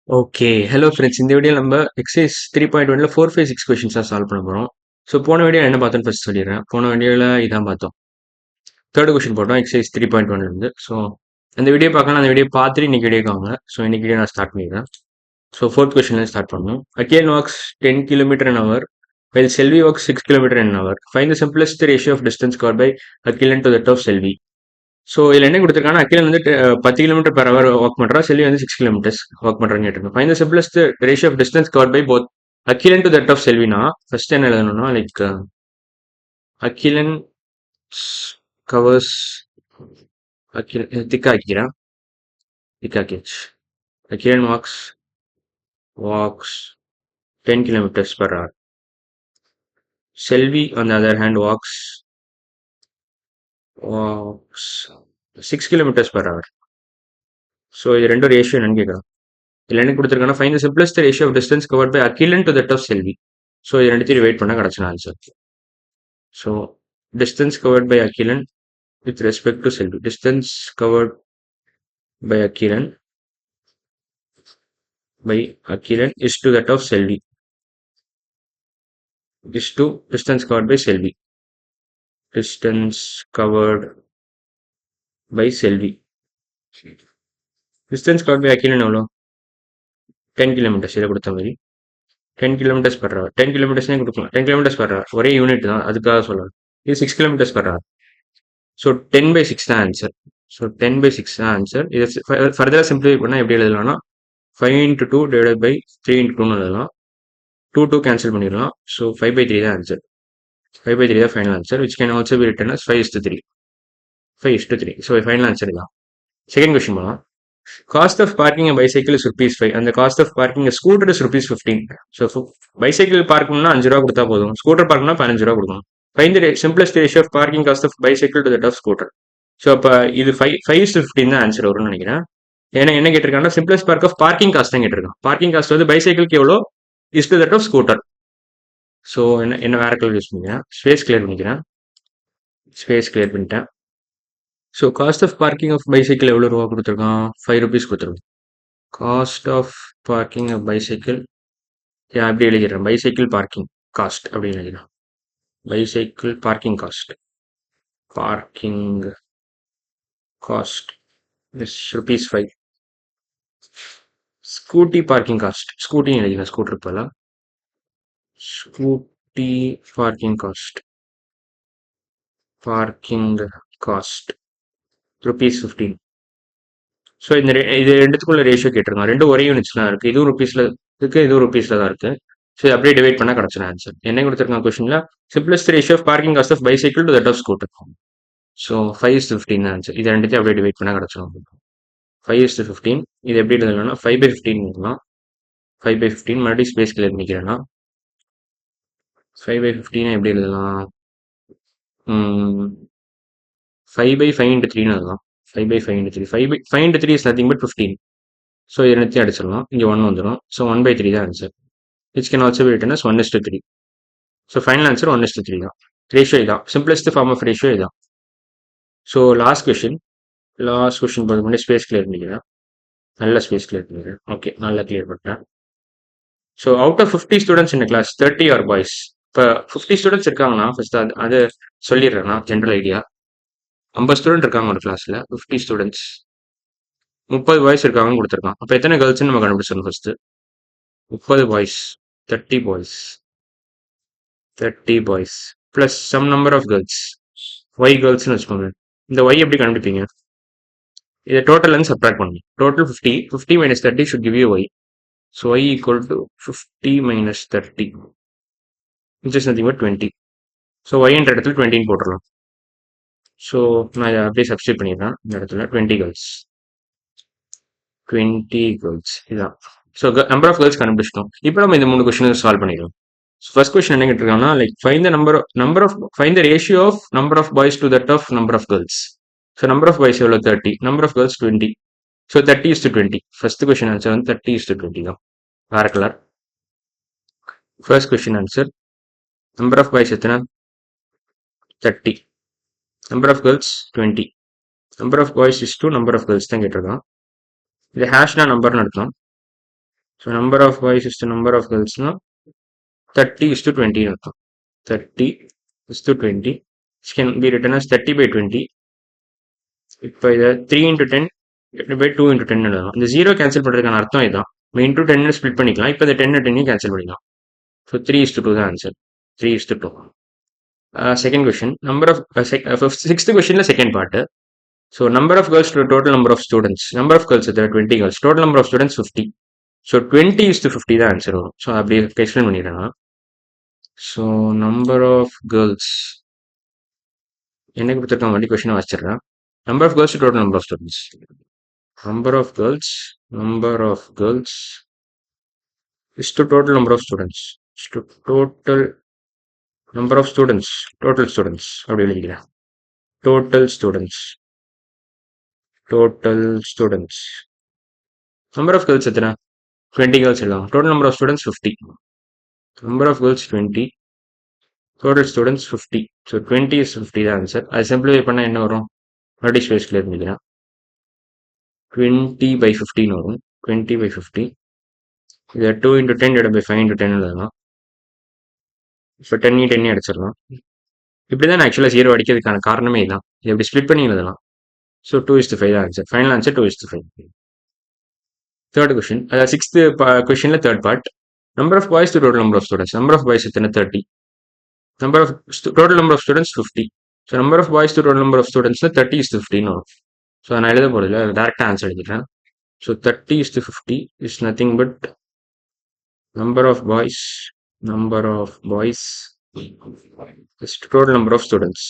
Okay. Hello friends. இந்த வீடியோல நம்ம எக்சர்சைஸ் 3.1ல 4, 5, 6 கொஸ்டின்ஸா சால்வ் பண்ண போறோம். ஸோ போன வீடியோ என்ன பார்த்தோம்னு ஃபர்ஸ்ட் சொல்லிடுறேன். போன வீடியோல இதான் பார்த்தோம். 3 கொஸ்டின் போட்டோம் எக்சர்சைஸ் 3.1ல இருந்து. ஸோ அந்த வீடியோ பார்க்கலாம். அந்த வீடியோ பார்த்துட்டு இன்னைக்கு வீடியோக்கு வாங்க. ஸோ இன்னைக்கு வீடியோ நான் ஸ்டார்ட் பண்ணிடுறேன். ஸோ 4th கொஸ்டின்ல ஸ்டார்ட் பண்ணணும். Akhil walks 10 km an hour while Selvi walks 6 km an hour. Find the simplest ratio of distance covered by Akhilan to that of Selvi. So இதில் என்ன கொடுத்துருக்காங்கன்னா அகிலன் வந்து 10 kilometre per hour walk பண்ணுறா, செல்வி வந்து 6 kilometres walk பண்ணுறான்னு கேட்டிருக்கோம். Find the simplest ratio of distance covered by both Akilan to that of செல்வினா first என்ன எழுதணும்னா லைக் அகிலன் கவர்ஸ் அகிலன் திக்கா ஆக்கிக்கிறேன். திக்கா ஆக்கிடுச்சு. Akilan walks 10 kilometers per hour. Selvi on the other hand walks 6 kilometers per hour. So இது ரெண்டும் ரேஷியோ என்னன்னு கேட்குறோம். இதில் என்ன கொடுத்துருக்காங்கன்னா find the simplest ratio of distance covered by Akilan to that of Selvi. So இது ரெண்டுத்தையும் வெயிட் பண்ணால் கிடச்சின answer. So distance covered by Akilan with respect to Selvi. Distance covered by Akilan is to that of Selvi. Is to distance covered by Selvi. Distance covered by Selvi. Distance covered by Akilan எவ்வளோ? 10 kilometers. இதை கொடுத்த மாதிரி 10 kilometers per hour. 10 kilometers கொடுக்கலாம். 10 kilometers per hour. ஒரே unit தான், அதுக்காக சொல்லலாம். இது 6 kilometers per hour. ஸோ 10/6 தான் ஆன்சர். ஸோ 10/6 தான் ஆன்சர். இதை ஃபர்தராக சிம்பிளிஃபை பண்ணால் எப்படி எழுதலாம்னா 5 into 2 divided by 3 into 2ன்னு எழுதலாம். 2 கேன்சல் பண்ணிடலாம். ஸோ 5/3 தான் ஆன்சர். 5/3 தான் final answer, which can also be written as 5:3. 5:3. So final answer தான். செகண்ட் கொஸ்டின் போகலாம். Cost of parking a bicycle is ₹5 and the cost of parking a scooter is ₹15. So bicycle பார்க்கணும்னா 5 ரூபா கொடுத்தா போதும், scooter பார்க்கணும்னா 15 ரூபா கொடுக்கணும். Find the simplest ratio of parking cost of bicycle to that of scooter. So அப்போ இது 5:15 தான் ஆன்சர் வரும்னு நினைக்கிறேன். ஏன்னா என்ன கேட்டிருக்காங்கன்னா simplest park of parking cost தான் கேட்டிருக்கான். பார்க்கிங் காஸ்ட் வந்து பைசைக்கிளுக்கு எவ்வளோ is to that of scooter. So என்ன வேற கலர் யூஸ் பண்ணிக்கிறேன், ஸ்பேஸ் கிளியர் பண்ணிக்கிறேன். ஸ்பேஸ் கிளியர் பண்ணிட்டேன். So cost of parking of bicycle எவ்வளோ ரூபா கொடுத்துருக்கான்? 5 rupees கொடுத்துருக்கோம். Cost of parking of bicycle அப்படி எழுதிடுறேன். பைசைக்கிள் பார்க்கிங் காஸ்ட் அப்படின்னு எழுதிடுறேன். Bicycle parking cost is ₹5. Scooty parking cost, ஸ்கூட்டின்னு எழுதிக்கலாம். ஸ்கூட்டர் போல ஸ்கூட்டி பார்க்கிங் காஸ்ட் ₹15. ஸோ இது ரெண்டுத்துக்குள்ள ரேஷியோ கேட்டிருக்காங்க. ரெண்டும் ஒரே யூனிட்ஸ் தான் இருக்கு. இதுவும் ருபீஸ்ல இருக்கு, இதுவும் ருபீஸ்ல தான் இருக்கு. ஸோ அப்படியே டிவைட் பண்ணா கிடைச்சிடும் ஆன்சர். என்ன கொடுத்துருக்காங்க கொஸ்டின்ல simplest ratio of parking cost of bicycle to that of scooter. So 5:15 தான் ஆன்சர். இது ரெண்டுத்தையும் அப்படியே டிவைட் பண்ணா கிடைச்சிடும். 5:15. இது எப்படி எழுதலாம்னா 5/15 எழுதலாம். 5/15 மறுபடியும் ஸ்பேஸ் கிளியர் பண்ணிக்கிறேன்னா 5/15 எப்படி எழுதலாம்? 5/5 into 3ன்னு எழுதலாம். 5/5 into 3. 5 into 3 is nothing but 15. So இது ரெண்டுத்தையும் அடிச்சிடலாம். இங்கே 1 வந்துடும். ஸோ 1/3 தான் answer. Which can also be written as 1:3. So final answer 1:3 தான். ரேஷியோ இதான், சிம்பிளஸ்ட் ஃபார்ம் ஆஃப் ரேஷியோ இதான். ஸோ லாஸ்ட் கொஸ்டின் போது முன்னாடி ஸ்பேஸ் கிளியர் பண்ணிக்கிறேன். நல்ல ஸ்பேஸ் கிளியர் பண்ணிக்கிறேன். ஓகே, நல்லா கிளியர் பண்ணிட்டேன். So out of 50 students in class 30 are boys. இப்போ 50 ஸ்டூடெண்ட்ஸ் இருக்காங்கன்னா ஃபர்ஸ்ட் அது சொல்லிடுறேன் நான் ஜென்ரல் ஐடியா. 50 ஸ்டூடெண்ட் இருக்காங்க ஒரு கிளாஸ்ல. 50 ஸ்டூடெண்ட்ஸ் 30 பாய்ஸ் இருக்காங்கன்னு கொடுத்துருக்கான். அப்போ எத்தனை கேர்ள்ஸ்ன்னு நம்ம கண்டுபிடிச்சிடணும் first. 30 boys 30 boys plus some number of girls y கேர்ள்ஸ்னு வச்சுக்கோங்க. இந்த ஒய் எப்படி கண்டுபிடிப்பீங்க? இதை டோட்டல் வந்து சப்ட்ராக்ட் பண்ணணும். Total 50 minus 30 should give you y. So y equal to 50 minus 30 which is nothing but 20. So ஒய்ன்ற இடத்துல 20 போட்டுடலாம். ஸோ நான் இதை அப்படியே சப்ஸ்டியூட் பண்ணிடுறேன். இந்த இடத்துல 20 கேர்ள்ஸ் இதான். ஸோ நம்பர் ஆஃப் கேர்ள்ஸ் கண்டுபிடிச்சிட்டோம். இப்போ நம்ம இந்த 3 கொஸ்டின் சால்வ் பண்ணிடலாம். ஃபர்ஸ்ட் கொஸ்டின் என்ன கேட்டிருக்காங்கன்னா like find the ratio of number of boys to that of number of girls. So number of boys எவ்வளோ? 30. Number of girls 20. So 30:20. First question answer வந்து 30:20 தான். வேற colour. First question answer number of boys எத்தனை? 30. Number of girls 20. Number of boys is to number of girls தான் கேட்டிருக்கான். இது ஹேஷ்னா நம்பர்னு அர்த்தம். So number of boys is to number of கேர்ள்ஸ்னா 30:20 அர்த்தம். 30:20 கேன் பி ரிட்டன் as 30/20. இப்போ இதை 3x10 2 into 10 எழுதலாம். இந்த 0 கேன்சல் பண்ணுறதுக்கான அர்த்தம் இதுதான். இன்டூ 10 ஸ்பிளிட் பண்ணிக்கலாம். இப்போ இந்த 10 கேன்சல் பண்ணிக்கலாம். ஸோ 3:2 தான் answer. 3:2. Second question number of sixth கொஸ்டின்ல second part. So number of girls to total number of students. Number of girls 20 girls. Total number of students 50. So 20:50 தான் ஆன்சர் வரும். So அப்படி explain பண்ணிடுறேன். So number of girls என்ன கொடுத்துருக்காங்க வண்டி கொஸ்டினை வச்சிடுறேன். Number of girls to total number of students. Number of girls is to total number of students. Is to total number of students. Total students. அப்படி எழுதிக்கிறேன். Total students. Number of girls எத்தனை? 20 girls எழுதலாம். Total number of students 50. Number of girls 20. Total students 50. So 20 is 50 தான் answer. அது simplify பண்ணால் என்ன வரும்? Multi space clear பண்ணிக்கிறேன். 20/15 வரும். 20/50. இதை 2 into 10 divided by 5 into 10 எழுதலாம். இப்போ 10 அடிச்சிடலாம். இப்படி தான் ஆக்சுவலாக 0 அடிக்கிறதுக்கான காரணமே இதுதான். இது எப்படி ஸ்பிளிட் பண்ணி எழுதலாம். ஸோ 2:5 தான் answer. Final answer 2:5. Third question, அதாவது சிக்ஸ்த் கொஸ்டின்ல third part. Number of boys to total number of students. Number of boys எத்தனை? 30. Number of total number of students 50. So number of boys to total number of ஸ்டூடெண்ட்ஸ்ல 30:15 வரும். So நான் எழுத போதில்லை, டேரக்டாக answer எழுதிக்கிறேன். So 30:50 is nothing but number of boys is total number of students.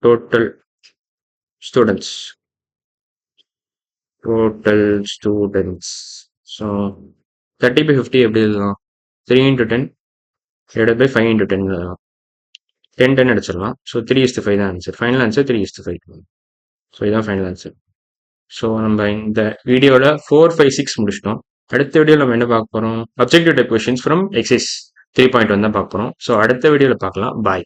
Total students. So 30/50 எப்படி எழுதலாம்? 3 into 10 divided by 5 into 10 எழுதலாம். 10 அடிச்சிடலாம். ஸோ 3:5 தான் ஆன்சர். Final answer 3:5. ஸோ இதுதான் ஃபைனல் ஆன்சர். ஸோ நம்ம இந்த வீடியோவில் 4, 5, 6 முடிச்சிட்டோம். அடுத்த வீடியோவில் நம்ம என்ன பார்க்க போகிறோம்? Objective type questions from exercise 3.1 தான் பார்க்க போகிறோம். ஸோ அடுத்த வீடியோவில் பார்க்கலாம். பாய்.